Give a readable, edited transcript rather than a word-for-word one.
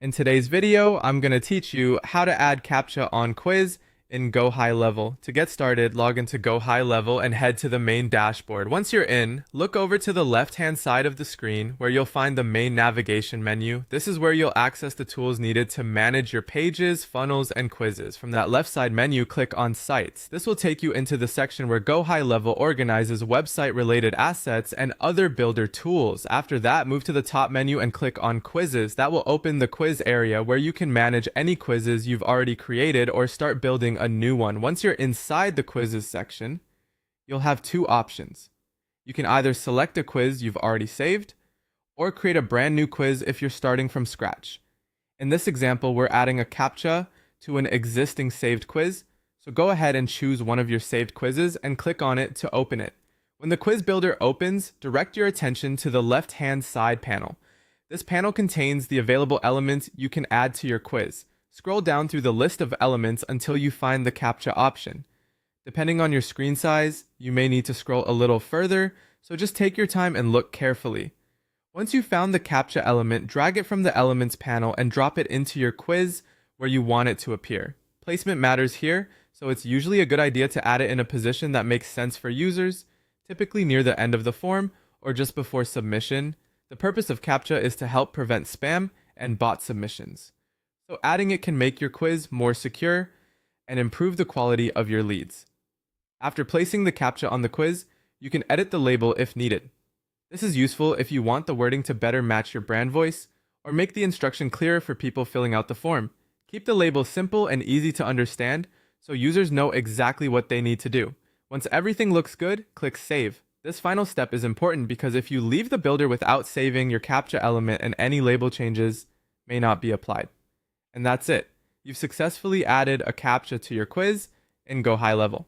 In today's video, I'm going to teach you how to add Captcha on quiz in Gohighlevel. To get started, log into Gohighlevel and head to the main dashboard. Once you're in, look over to the left-hand side of the screen where you'll find the main navigation menu. This is where you'll access the tools needed to manage your pages, funnels, and quizzes. From that left side menu, click on Sites. This will take you into the section where Gohighlevel organizes website-related assets and other builder tools. After that, move to the top menu and click on Quizzes. That will open the quiz area where you can manage any quizzes you've already created or start building a new one. Once you're inside the quizzes section, you'll have two options. You can either select a quiz you've already saved or create a brand new quiz if you're starting from scratch. In this example, we're adding a CAPTCHA to an existing saved quiz, so go ahead and choose one of your saved quizzes and click on it to open it. When the quiz builder opens, direct your attention to the left-hand side panel. This panel contains the available elements you can add to your quiz. Scroll down through the list of elements until you find the CAPTCHA option. Depending on your screen size, you may need to scroll a little further, so just take your time and look carefully. Once you've found the CAPTCHA element, drag it from the Elements panel and drop it into your quiz where you want it to appear. Placement matters here, so it's usually a good idea to add it in a position that makes sense for users, typically near the end of the form or just before submission. The purpose of CAPTCHA is to help prevent spam and bot submissions. So adding it can make your quiz more secure and improve the quality of your leads. After placing the CAPTCHA on the quiz, you can edit the label if needed. This is useful if you want the wording to better match your brand voice or make the instruction clearer for people filling out the form. Keep the label simple and easy to understand so users know exactly what they need to do. Once everything looks good, click Save. This final step is important because if you leave the builder without saving your CAPTCHA element and any label changes may not be applied. And that's it. You've successfully added a CAPTCHA to your quiz in Gohighlevel.